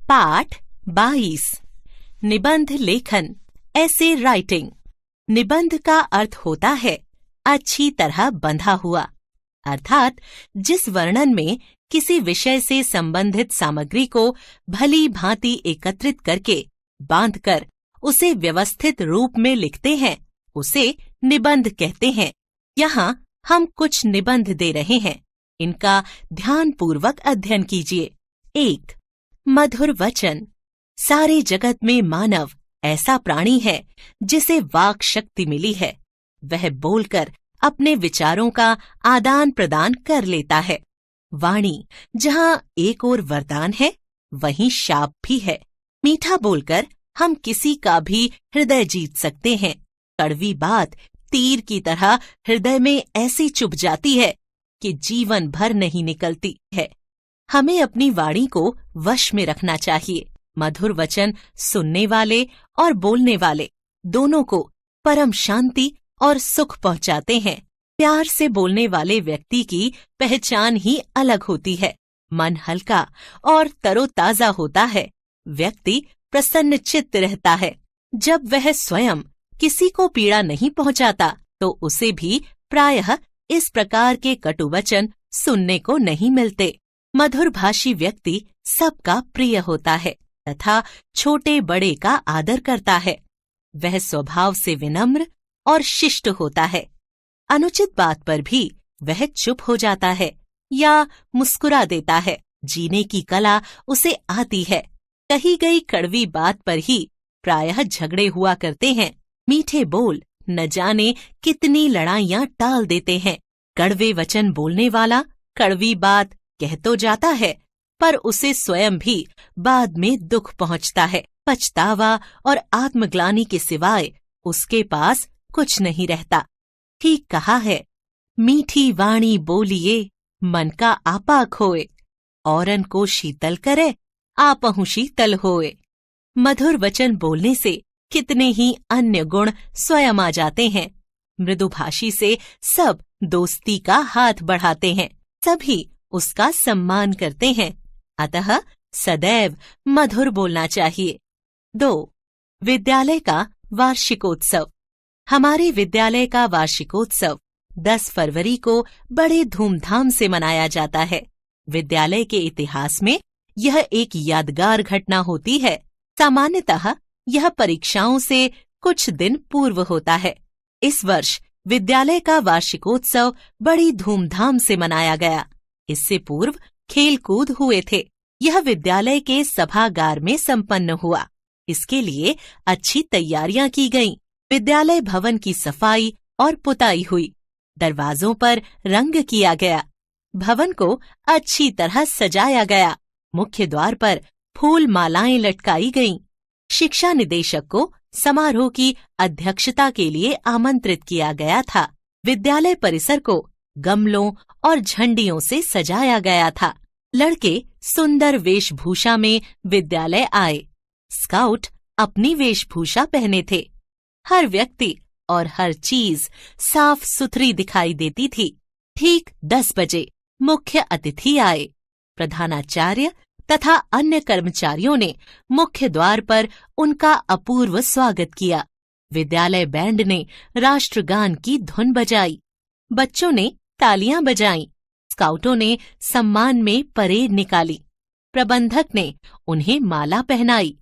पाठ 22 निबंध लेखन ऐसे राइटिंग। निबंध का अर्थ होता है अच्छी तरह बंधा हुआ, अर्थात जिस वर्णन में किसी विषय से संबंधित सामग्री को भली भांति एकत्रित करके बांधकर उसे व्यवस्थित रूप में लिखते हैं, उसे निबंध कहते हैं। यहाँ हम कुछ निबंध दे रहे हैं, इनका ध्यानपूर्वक अध्ययन कीजिए। 1. मधुर वचन। सारे जगत में मानव ऐसा प्राणी है जिसे वाक शक्ति मिली है। वह बोलकर अपने विचारों का आदान प्रदान कर लेता है। वाणी जहाँ एक ओर वरदान है, वहीं शाप भी है। मीठा बोलकर हम किसी का भी हृदय जीत सकते हैं। कड़वी बात तीर की तरह हृदय में ऐसी चुभ जाती है कि जीवन भर नहीं निकलती है। हमें अपनी वाणी को वश में रखना चाहिए। मधुर वचन सुनने वाले और बोलने वाले दोनों को परम शांति और सुख पहुंचाते हैं। प्यार से बोलने वाले व्यक्ति की पहचान ही अलग होती है। मन हल्का और तरोताजा होता है। व्यक्ति प्रसन्नचित्त रहता है। जब वह स्वयं किसी को पीड़ा नहीं पहुंचाता, तो उसे भी प्रायः इस प्रकार के कटुवचन सुनने को नहीं मिलते। मधुर भाषी व्यक्ति सबका प्रिय होता है तथा छोटे बड़े का आदर करता है। वह स्वभाव से विनम्र और शिष्ट होता है। अनुचित बात पर भी वह चुप हो जाता है या मुस्कुरा देता है। जीने की कला उसे आती है। कही गई कड़वी बात पर ही प्रायः झगड़े हुआ करते हैं। मीठे बोल न जाने कितनी लड़ाइयां टाल देते हैं। कड़वे वचन बोलने वाला कड़वी बात कह तो जाता है, पर उसे स्वयं भी बाद में दुख पहुंचता है। पछतावा और आत्मग्लानि के सिवाय उसके पास कुछ नहीं रहता। ठीक कहा है, मीठी वाणी बोलिए मन का आपा खोए, औरन को शीतल करे आपहु शीतल होए। मधुर वचन बोलने से कितने ही अन्य गुण स्वयं आ जाते हैं। मृदुभाषी से सब दोस्ती का हाथ बढ़ाते हैं। सभी उसका सम्मान करते हैं। अतः सदैव मधुर बोलना चाहिए। 2. विद्यालय का वार्षिकोत्सव। हमारे विद्यालय का वार्षिकोत्सव 10 फरवरी को बड़े धूमधाम से मनाया जाता है। विद्यालय के इतिहास में यह एक यादगार घटना होती है। सामान्यतः यह परीक्षाओं से कुछ दिन पूर्व होता है। इस वर्ष विद्यालय का वार्षिकोत्सव बड़ी धूमधाम से मनाया गया। इससे पूर्व खेल कूद हुए थे। यह विद्यालय के सभागार में संपन्न हुआ। इसके लिए अच्छी तैयारियां की गईं। विद्यालय भवन की सफाई और पुताई हुई। दरवाजों पर रंग किया गया। भवन को अच्छी तरह सजाया गया। मुख्य द्वार पर फूल मालाएं लटकाई गईं। शिक्षा निदेशक को समारोह की अध्यक्षता के लिए आमंत्रित किया गया था। विद्यालय परिसर को गमलों और झंडियों से सजाया गया था। लड़के सुंदर वेशभूषा में विद्यालय आए। स्काउट अपनी वेशभूषा पहने थे। हर व्यक्ति और हर चीज साफ सुथरी दिखाई देती थी। ठीक 10 बजे मुख्य अतिथि आए। प्रधानाचार्य तथा अन्य कर्मचारियों ने मुख्य द्वार पर उनका अपूर्व स्वागत किया। विद्यालय बैंड ने राष्ट्रगान की धुन बजाई। बच्चों ने तालियां बजाईं। स्काउटों ने सम्मान में परेड निकाली। प्रबंधक ने उन्हें माला पहनाई।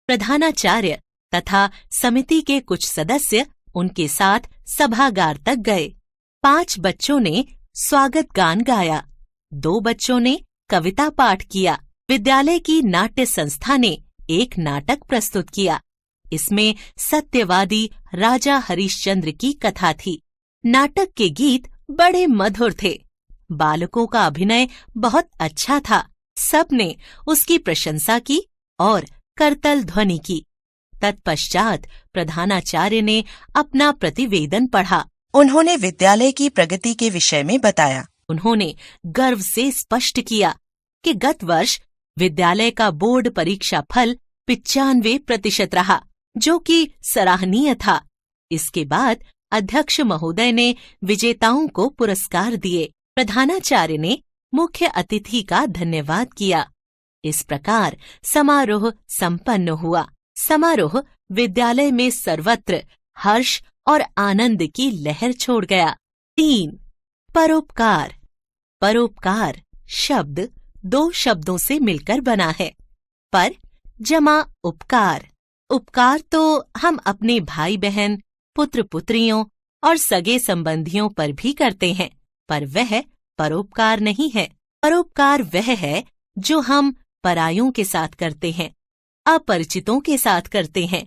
प्रधानाचार्य तथा समिति के कुछ सदस्य उनके साथ सभागार तक गए। 5 बच्चों ने स्वागत गान गाया। 2 बच्चों ने कविता पाठ किया। विद्यालय की नाट्य संस्था ने एक नाटक प्रस्तुत किया। इसमें सत्यवादी राजा हरिश्चंद्र की कथा थी। नाटक के गीत बड़े मधुर थे। बालकों का अभिनय बहुत अच्छा था। सबने उसकी प्रशंसा की और करतल ध्वनि की। तत्पश्चात प्रधानाचार्य ने अपना प्रतिवेदन पढ़ा। उन्होंने विद्यालय की प्रगति के विषय में बताया। उन्होंने गर्व से स्पष्ट किया कि गत वर्ष विद्यालय का बोर्ड परीक्षा फल 95% रहा, जो कि सराहनीय था। इसके बाद अध्यक्ष महोदय ने विजेताओं को पुरस्कार दिए। प्रधानाचार्य ने मुख्य अतिथि का धन्यवाद किया। इस प्रकार समारोह संपन्न हुआ। समारोह विद्यालय में सर्वत्र हर्ष और आनंद की लहर छोड़ गया। 3. परोपकार। परोपकार शब्द 2 शब्दों से मिलकर बना है। पर जमा उपकार। उपकार तो हम अपने भाई बहन, पुत्र पुत्रियों और सगे संबंधियों पर भी करते हैं, पर वह परोपकार नहीं है। परोपकार वह है जो हम परायों के साथ करते हैं, अपरिचितों के साथ करते हैं,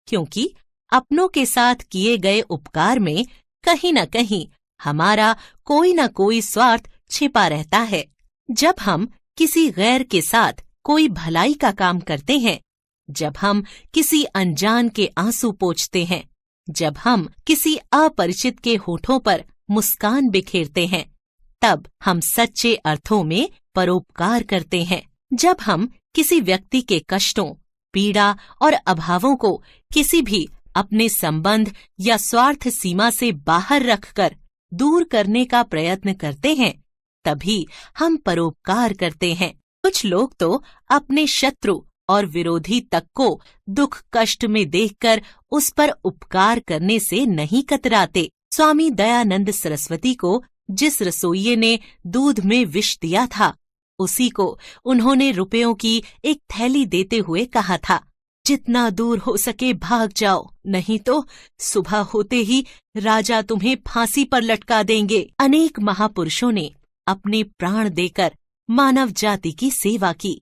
क्योंकि अपनों के साथ किए गए उपकार में कहीं न कहीं हमारा कोई न कोई स्वार्थ छिपा रहता है। जब हम किसी गैर के साथ कोई भलाई का काम करते हैं, जब हम किसी अनजान के आंसू पोंछते हैं, जब हम किसी अपरिचित के होठों पर मुस्कान बिखेरते हैं, तब हम सच्चे अर्थों में परोपकार करते हैं। जब हम किसी व्यक्ति के कष्टों, पीड़ा और अभावों को किसी भी अपने संबंध या स्वार्थ सीमा से बाहर रखकर दूर करने का प्रयत्न करते हैं, तभी हम परोपकार करते हैं। कुछ लोग तो अपने शत्रु और विरोधी तक को दुख कष्ट में देखकर उस पर उपकार करने से नहीं कतराते। स्वामी दयानंद सरस्वती को जिस रसोइये ने दूध में विष दिया था, उसी को उन्होंने रुपयों की एक थैली देते हुए कहा था, जितना दूर हो सके भाग जाओ, नहीं तो सुबह होते ही राजा तुम्हें फांसी पर लटका देंगे। अनेक महापुरुषों ने अपने प्राण देकर मानव जाति की सेवा की।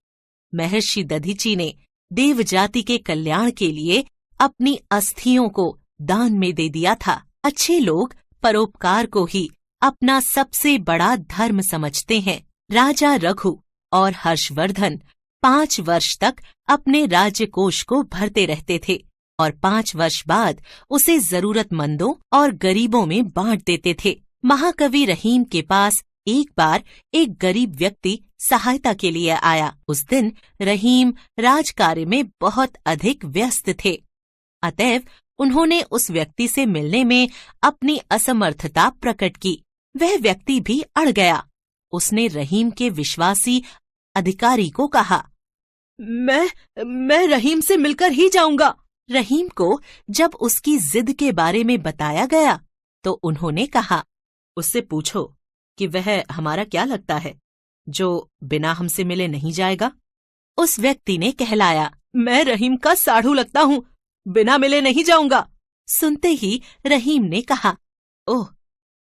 महर्षि दधीची ने देव जाति के कल्याण के लिए अपनी अस्थियों को दान में दे दिया था। अच्छे लोग परोपकार को ही अपना सबसे बड़ा धर्म समझते हैं। राजा रघु और हर्षवर्धन 5 वर्ष तक अपने राज्य कोष को भरते रहते थे और 5 वर्ष बाद उसे जरूरतमंदों और गरीबों में बांट देते थे। महाकवि रहीम के पास एक बार एक गरीब व्यक्ति सहायता के लिए आया। उस दिन रहीम राजकार्य में बहुत अधिक व्यस्त थे, अतएव उन्होंने उस व्यक्ति से मिलने में अपनी असमर्थता प्रकट की। वह व्यक्ति भी अड़ गया। उसने रहीम के विश्वासी अधिकारी को कहा, मैं रहीम से मिलकर ही जाऊंगा। रहीम को जब उसकी जिद के बारे में बताया गया तो उन्होंने कहा, उससे पूछो कि वह हमारा क्या लगता है जो बिना हमसे मिले नहीं जाएगा। उस व्यक्ति ने कहलाया, मैं रहीम का साढ़ू लगता हूँ, बिना मिले नहीं जाऊंगा। सुनते ही रहीम ने कहा, ओह,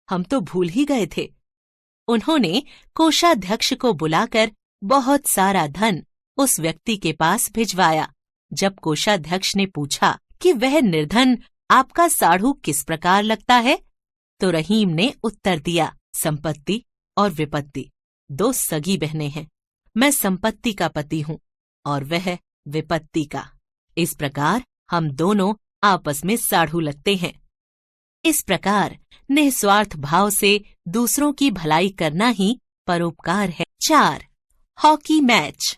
हम तो भूल ही गए थे। उन्होंने कोषाध्यक्ष को बुलाकर बहुत सारा धन उस व्यक्ति के पास भिजवाया। जब कोषाध्यक्ष ने पूछा कि वह निर्धन आपका साढ़ू किस प्रकार लगता है, तो रहीम ने उत्तर दिया, संपत्ति और विपत्ति 2 सगी बहनें हैं। मैं संपत्ति का पति हूँ और वह विपत्ति का। इस प्रकार हम दोनों आपस में साढ़ू लगते हैं। इस प्रकार निस्वार्थ भाव से दूसरों की भलाई करना ही परोपकार है। 4. Hockey match.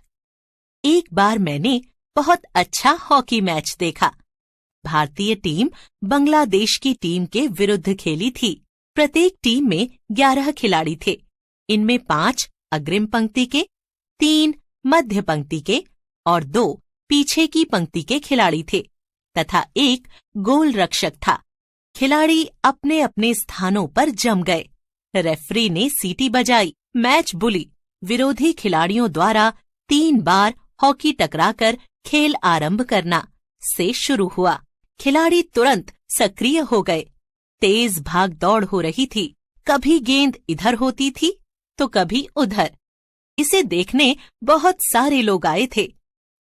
एक बार मैंने बहुत अच्छा हॉकी मैच देखा। भारतीय टीम बांग्लादेश की टीम के विरुद्ध खेली थी। प्रत्येक टीम में 11 खिलाड़ी थे। इनमें 5 अग्रिम पंक्ति के, 3 मध्य पंक्ति के और 2 पीछे की पंक्ति के खिलाड़ी थे तथा 1 गोल रक्षक था। खिलाड़ी अपने अपने स्थानों पर जम गए। रेफरी ने सीटी बजाई। मैच बुली विरोधी खिलाड़ियों द्वारा 3 बार हॉकी टकराकर खेल आरंभ करना से शुरू हुआ। खिलाड़ी तुरंत सक्रिय हो गए। तेज भाग दौड़ हो रही थी। कभी गेंद इधर होती थी तो कभी उधर। इसे देखने बहुत सारे लोग आए थे।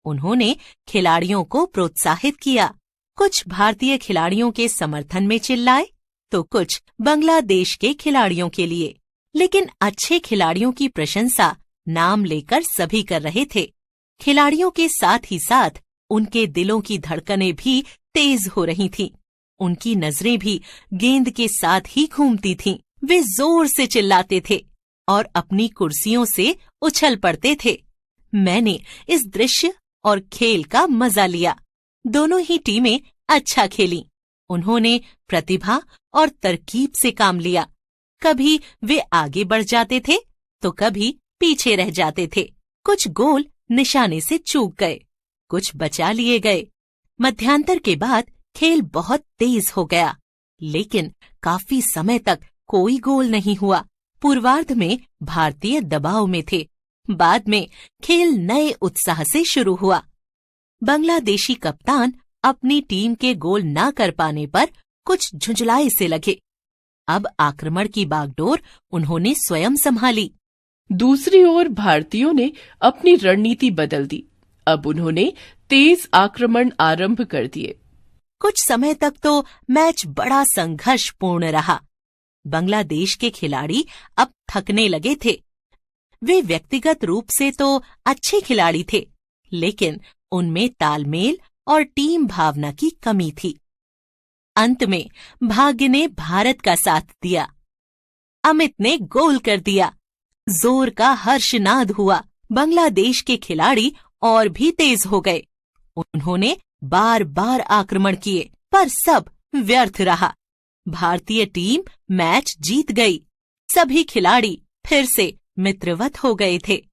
उन्होंने खिलाड़ियों को प्रोत्साहित किया। कुछ भारतीय खिलाड़ियों के समर्थन में चिल्लाए तो कुछ बांग्लादेश के खिलाड़ियों के लिए। लेकिन अच्छे खिलाड़ियों की प्रशंसा नाम लेकर सभी कर रहे थे। खिलाड़ियों के साथ ही साथ उनके दिलों की धड़कनें भी तेज हो रही थीं। उनकी नजरें भी गेंद के साथ ही घूमती थीं। वे जोर से चिल्लाते थे और अपनी कुर्सियों से उछल पड़ते थे। मैंने इस दृश्य और खेल का मजा लिया। दोनों ही टीमें अच्छा खेलीं। उन्होंने प्रतिभा और तरकीब से काम लिया। कभी वे आगे बढ़ जाते थे तो कभी पीछे रह जाते थे। कुछ गोल निशाने से चूक गए, कुछ बचा लिए गए। मध्यांतर के बाद खेल बहुत तेज हो गया, लेकिन काफी समय तक कोई गोल नहीं हुआ। पूर्वार्ध में भारतीय दबाव में थे। बाद में खेल नए उत्साह से शुरू हुआ। बांग्लादेशी कप्तान अपनी टीम के गोल न कर पाने पर कुछ झुंझलाए से लगे। अब आक्रमण की बागडोर उन्होंने स्वयं संभाली। दूसरी ओर भारतीयों ने अपनी रणनीति बदल दी। अब उन्होंने तेज आक्रमण आरंभ कर दिए। कुछ समय तक तो मैच बड़ा संघर्षपूर्ण रहा। बांग्लादेश के खिलाड़ी अब थकने लगे थे। वे व्यक्तिगत रूप से तो अच्छे खिलाड़ी थे, लेकिन उनमें तालमेल और टीम भावना की कमी थी। अंत में भाग्य ने भारत का साथ दिया। अमित ने गोल कर दिया। जोर का हर्षनाद हुआ। बांग्लादेश के खिलाड़ी और भी तेज हो गए। उन्होंने बार बार आक्रमण किए, पर सब व्यर्थ रहा। भारतीय टीम मैच जीत गई। सभी खिलाड़ी फिर से मित्रवत हो गए थे।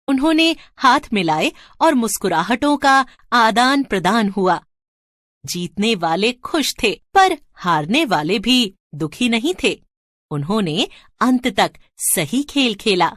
उन्होंने हाथ मिलाए और मुस्कुराहटों का आदान प्रदान हुआ। जीतने वाले खुश थे, पर हारने वाले भी दुखी नहीं थे। उन्होंने अंत तक सही खेल खेला।